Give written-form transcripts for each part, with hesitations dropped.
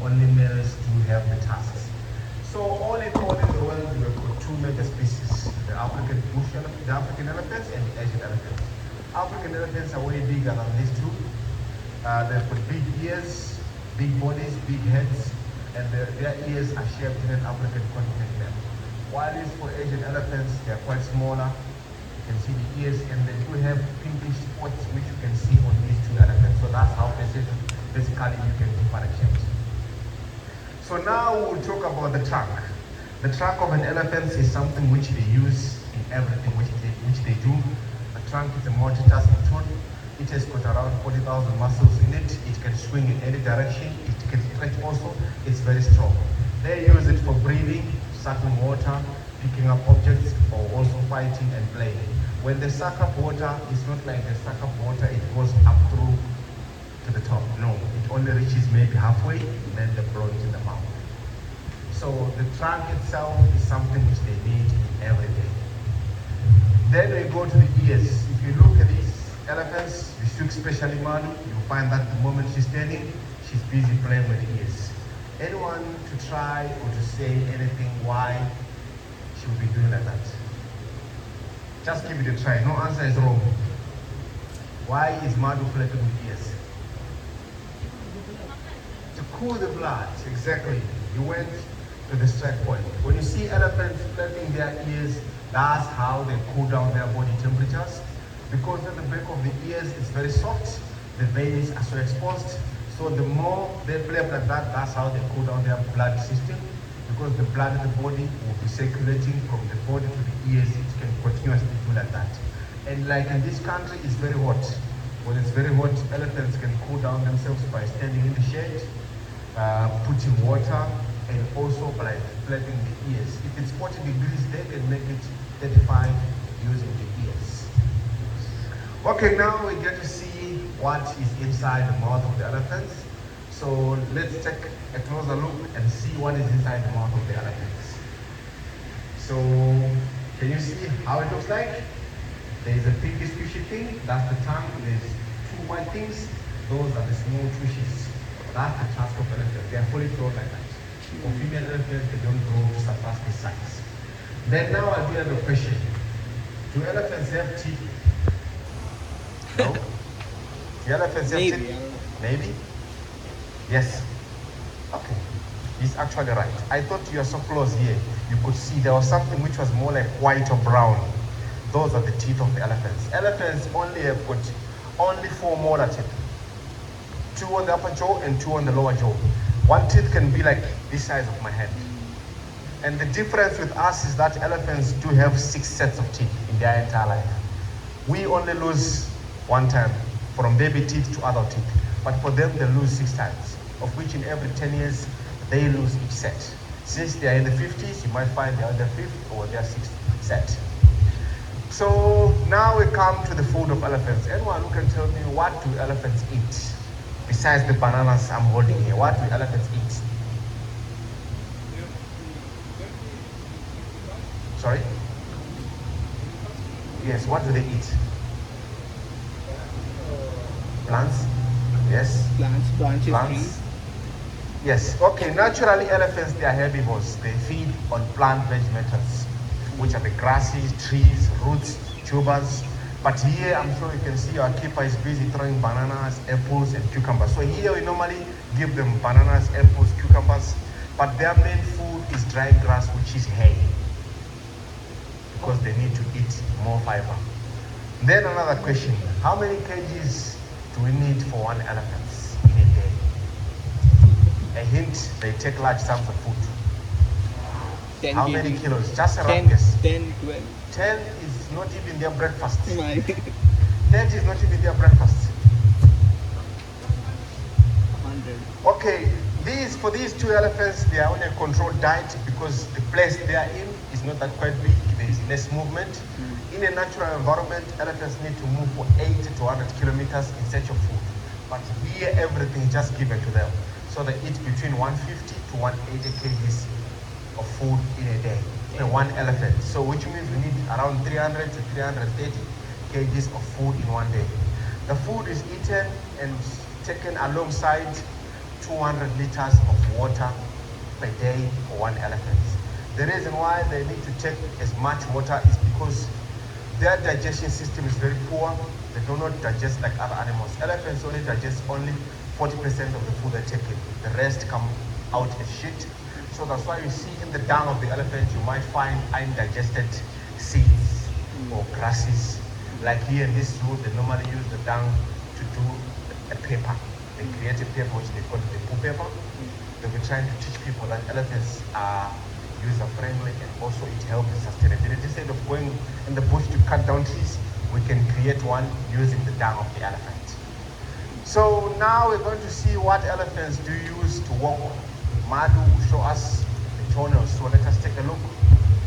only males do have the tusks. So all in all in the world, we have got two major species, the African bush elephant, the African elephants and the Asian elephants. African elephants are way bigger than these two. They've got big ears, big bodies, big heads, and their ears are shaped in an African continent there. While these for Asian elephants, they are quite smaller. You can see the ears, and they do have pinkish spots, which you can see on these two elephants. So that's how basically you can differentiate. So now we'll talk about the trunk. The trunk of an elephant is something which they use in everything which they do. A trunk is a multitasking tool. It has got around 40,000 muscles in it. It can swing in any direction. It can stretch also. It's very strong. They use it for breathing, sucking water, picking up objects, or also fighting and playing. When they suck up water, it's not like they suck up water, it goes up through to the top. No, it only reaches maybe halfway, then they blow it in the mouth. So the trunk itself is something which they need every day. Then we go to the ears. If you look at these elephants, you should especially Madu, you'll find that the moment she's standing, she's busy playing with the ears. Anyone to try or to say anything why she will be doing like that? Just give it a try. No answer is wrong. Why is Madu flapping with ears? To cool the blood, exactly. You went to the strike point. When you see elephants flapping their ears, that's how they cool down their body temperatures. Because at the back of the ears is very soft, the veins are so exposed. So the more they flap like that, that's how they cool down their blood system. Because the blood in the body will be circulating from the body to the ears. It can continuously do like that. And like in this country, it's very hot. When it's very hot, elephants can cool down themselves by standing in the shade, putting water, and also by flapping the ears. If it's 40 degrees, they can make it 35 using the ears. Okay, now we get to see what is inside the mouth of the elephants. So let's take a closer look and see what is inside the mouth of the elephants. So can you see how it looks like? There is a pinkish squishy thing, that's the tongue. There's two white things, those are the small twishes. That's the tusk of elephants. They are fully grown like that. For female elephants, they don't grow to surpass this size. Then now I do have a question. Do elephants have teeth? No? The elephants have teeth? Maybe? Yes. Okay. He's actually right. I thought you were so close here. You could see there was something which was more like white or brown. Those are the teeth of the elephants. Elephants only have got only 4 molar teeth. 2 on the upper jaw and 2 on the lower jaw. One tooth can be like this size of my hand. And the difference with us is that elephants do have 6 sets of teeth in their entire life. We only lose 1 time, from baby teeth to adult teeth. But for them, they lose 6 times, of which in every 10 years, they lose each set. Since they are in the 50s, you might find they are in the 5th or their 6th set. So now we come to the food of elephants. Anyone who can tell me, what do elephants eat? Besides the bananas I'm holding here, what do elephants eat? Sorry? Yes, what do they eat? Plants? Yes? Plants, branches, Plants? trees. Yes, okay, naturally elephants, they are herbivores. They feed on plant vegetables, which are the grasses, trees, roots, tubers. But here, I'm sure you can see our keeper is busy throwing bananas, apples, and cucumbers. So here we normally give them bananas, apples, cucumbers, but their main food is dry grass, which is hay, because they need to eat more fiber. Then another question, how many kgs do we need for 1 elephant in a day? A hint, they take large sums of food. 10 How many kg. kilos? Just a rough 10, guess. 10, 12. 10 is not even their breakfast. My. 10 is not even their breakfast. 100. Okay, for these 2 elephants, they are on a controlled diet because the place they are in is not that quite big. There is less movement. In a natural environment, elephants need to move for 80 to 100 kilometers in search of food. But here, everything is just given to them. So they eat between 150 to 180 kgs of food in a day. For 1 elephant. So which means we need around 300 to 330 kgs of food in 1 day. The food is eaten and taken alongside 200 liters of water per day for one elephant. The reason why they need to take as much water is because their digestion system is very poor. They do not digest like other animals. Elephants only digest only 40% of the food they take in. The rest come out as shit. So that's why you see in the dung of the elephant, you might find undigested seeds or grasses. Like here in this zoo, they normally use the dung to do a paper. They create a paper which they call the poo paper. They were trying to teach people that elephants are user-friendly and also it helps in sustainability. Instead of going in the bush to cut down trees, we can create one using the dung of the elephant. So now we're going to see what elephants do use to walk on. Madhu will show us the toenails. So let us take a look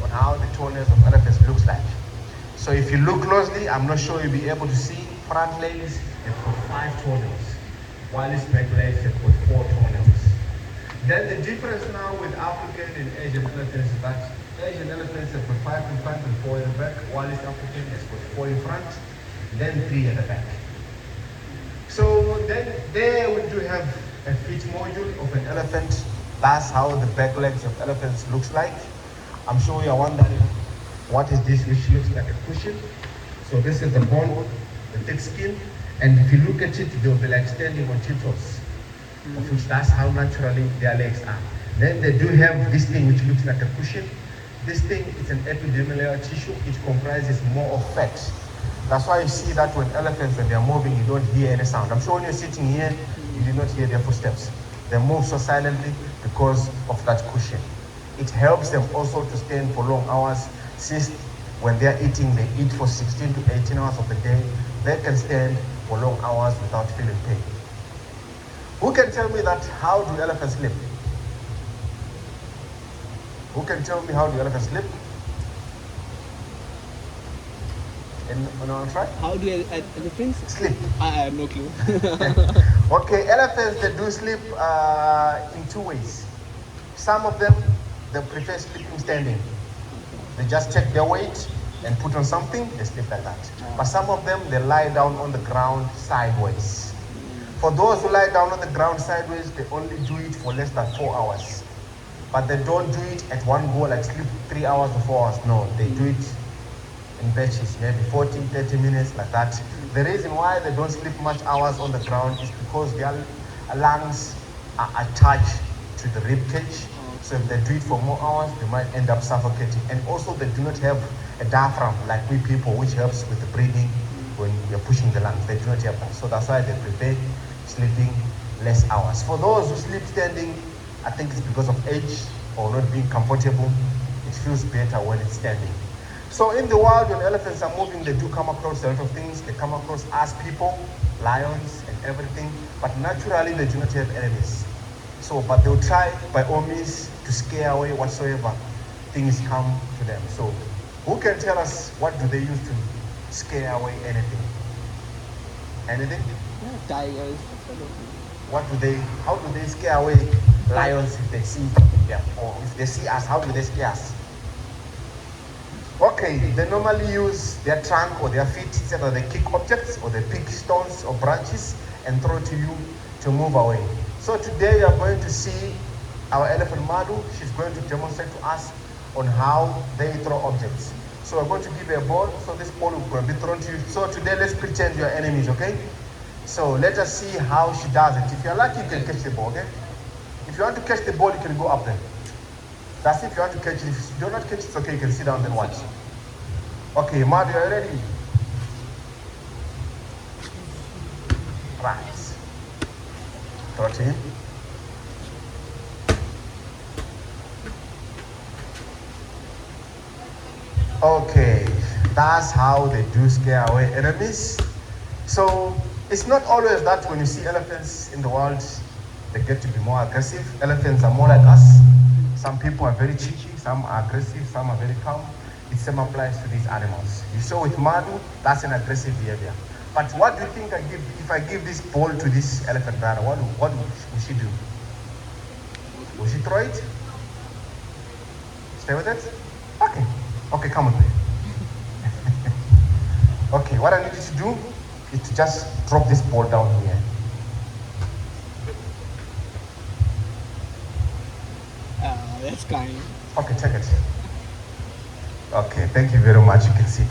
on how the toenails of elephants looks like. So if you look closely, I'm not sure you'll be able to see front legs, they've got 5 toenails, while its back legs, they've got 4 toenails. Then the difference now with African and Asian elephants is that Asian elephants have got 5 in front and 4 in the back, while this African has got 4 in front, then 3 at the back. So then there we do have a feet module of an elephant. That's how the back legs of elephants looks like. I'm sure you're wondering, what is this which looks like a cushion? So this is the bone, the thick skin, and if you look at it, they'll be like standing on tiptoes, of which that's how naturally their legs are. Then they do have this thing which looks like a cushion. This thing is an epidermal layer tissue. It comprises more of fat. That's why you see that when elephants, when they're moving, you don't hear any sound. I'm sure when you're sitting here, you do not hear their footsteps. They move so silently because of that cushion. It helps them also to stand for long hours, since when they're eating, they eat for 16 to 18 hours of the day. They can stand for long hours without feeling pain. Who can tell me that how do elephants sleep? Who can tell me how do elephants sleep? Anyone try? How do elephants Sleep. I have no clue. Okay, elephants, they do sleep in 2 ways. Some of them, they prefer sleeping standing. They just take their weight and put on something, they sleep like that. But some of them, they lie down on the ground sideways. For those who lie down on the ground sideways, they only do it for less than 4 hours. But they don't do it at one go, like sleep 3 hours or 4 hours. No, they do it in batches, maybe 40, 30 minutes, like that. The reason why they don't sleep much hours on the ground is because their lungs are attached to the rib cage. So if they do it for more hours, they might end up suffocating. And also they do not have a diaphragm like we people, which helps with the breathing when we are pushing the lungs. They do not have that. So that's why they prefer sleeping less hours. For those who sleep standing, I think it's because of age or not being comfortable. It feels better when it's standing. So in the wild, when elephants are moving, they do come across a lot of things. They come across us people, lions and everything, but naturally they do not have enemies. So, but they'll try by all means to scare away whatsoever things come to them. So who can tell us what do they use to scare away anything? Anything? Tigers. What do they, how do they scare away lions if they see them? Or if they see us, how do they scare us? Okay, they normally use their trunk or their feet, either they kick objects or they pick stones or branches and throw to you to move away. So today we are going to see our elephant Madhu. She's going to demonstrate to us on how they throw objects. So we're going to give her a ball, so this ball will be thrown to you. So today let's pretend you're enemies, okay? So let us see how she does it. If you're lucky, you can catch the ball, okay? If you want to catch the ball, you can go up there. That's if you want to catch it. If you do not catch it, it's okay, you can sit down and watch. Okay, Madhu, are you ready? Right. Throw it in. Okay, that's how they do scare away enemies. So it's not always that when you see elephants in the wild, they get to be more aggressive. Elephants are more like us. Some people are very cheeky, some are aggressive, some are very calm. It same applies to these animals. You saw with Madhu, that's an aggressive behavior. But what do you think if I give this ball to this elephant brother, what will she do? Will she throw it? Stay with it? Okay. Okay, come with me. Okay, what I need you to do is to just drop this ball down here. That's kind. Okay, check it. Okay, thank you very much. You can sit.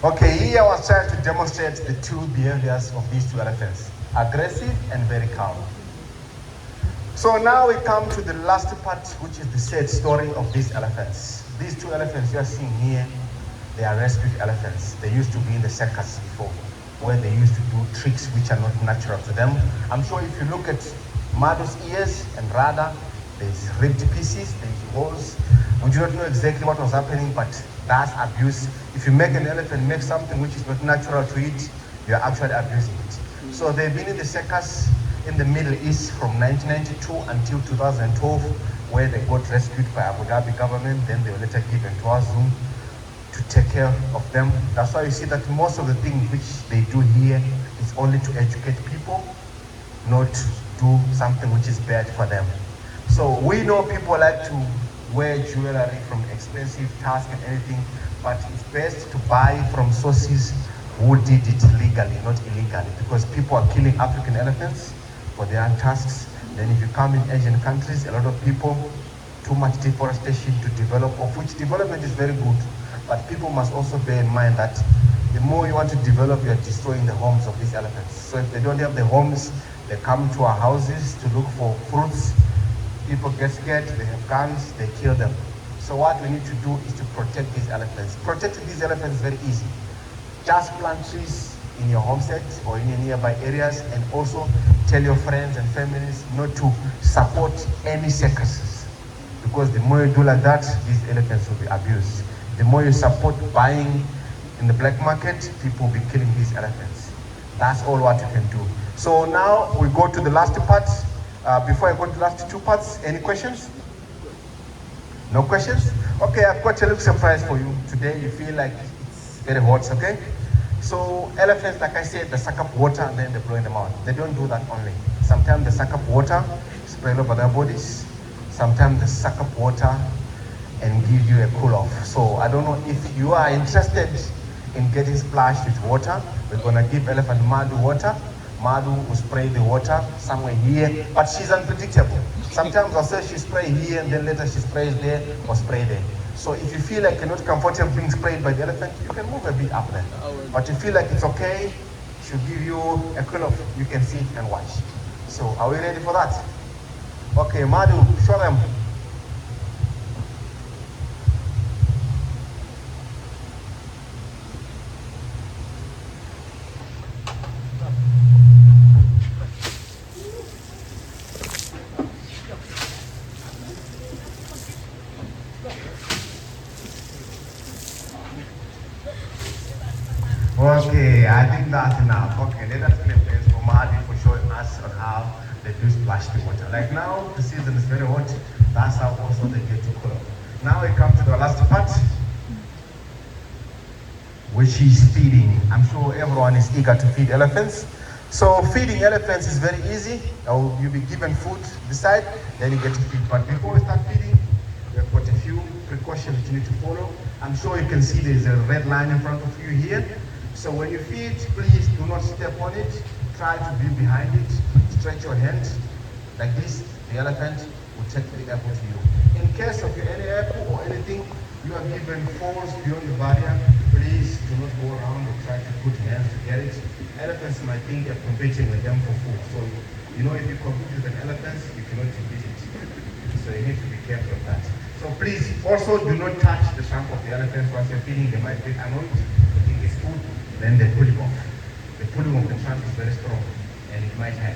Okay, here I was trying to demonstrate the two behaviors of these two elephants, aggressive and very calm. So now we come to the last part, which is the sad story of these elephants. These two elephants you are seeing here, they are rescued elephants. They used to be in the circus before, where they used to do tricks which are not natural to them. I'm sure if you look at Mado's ears and Rada, there's ripped pieces, there's holes. We do not know exactly what was happening, but that's abuse. If you make an elephant make something which is not natural to it, you're actually abusing it. So they've been in the circus in the Middle East from 1992 until 2012, where they got rescued by Abu Dhabi government. Then they were later given to Azum to take care of them. That's why you see that most of the things which they do here is only to educate people, not do something which is bad for them. So we know people like to wear jewelry from expensive tasks and anything, but it's best to buy from sources who did it legally, not illegally, because people are killing African elephants for their tasks. Then if you come in Asian countries, a lot of people, too much deforestation to develop, of which development is very good, but people must also bear in mind that the more you want to develop, you're destroying the homes of these elephants. So if they don't have the homes, they come to our houses to look for fruits. People get scared, they have guns, they kill them. So what we need to do is to protect these elephants. Protecting these elephants is very easy. Just plant trees in your homestead or in your nearby areas, and also tell your friends and families not to support any circuses. Because the more you do like that, these elephants will be abused. The more you support buying in the black market, people will be killing these elephants. That's all what you can do. So now we go to the last part. Before I go to the last two parts, any questions? No questions? Okay, I've got a little surprise for you. Today you feel like it's very hot, okay? So elephants, like I said, they suck up water and then they blow in them out. They don't do that only. Sometimes they suck up water, spray over their bodies. Sometimes they suck up water and give you a cool off. So I don't know if you are interested in getting splashed with water. We're gonna give elephant Madu water. Madu will spray the water somewhere here, but she's unpredictable. Sometimes I'll say she spray here and then later she sprays there or spray there. So if you feel like you're not comfortable being sprayed by the elephant, you can move a bit up there. But you feel like it's okay, she'll give you a cool off. You can sit and watch. So are we ready for that? Okay, Madu, show them. Okay, I think that's enough. Okay, let us play place for Madi for showing us on how they do splash the water. Like now, the season is very hot. That's how also they get to cool off. Now we come to the last part, which is feeding. I'm sure everyone is eager to feed elephants. So feeding elephants is very easy. You'll be given food beside, then you get to feed. But before we start feeding, we've got a few precautions that you need to follow. I'm sure you can see there's a red line in front of you here. So when you feed, please do not step on it. Try to be behind it. Stretch your hand like this. The elephant will take the apple to you. In case of any apple or anything, you are given falls beyond the barrier. Please do not go around and try to put your hands to get it. Elephants might think you're competing with them for food. So, you know, if you compete with an elephant, you cannot defeat it. So you need to be careful of that. So please, also do not touch the trunk of the elephant once you're feeding. They might get annoyed. They think it's food. Then they pull it off. The pulling of the trunk is very strong and it might hurt.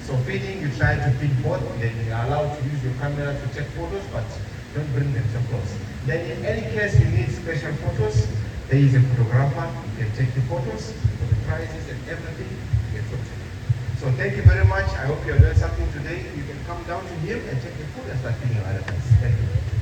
So feeding, you try to feed both. Then you are allowed to use your camera to take photos, but don't bring them so close. Then in any case you need special photos, there is a photographer. You can take the photos for the prizes and everything. You can put it. So thank you very much. I hope you learned something today. You can come down to him and take the food and start feeding your elephants. Thank you.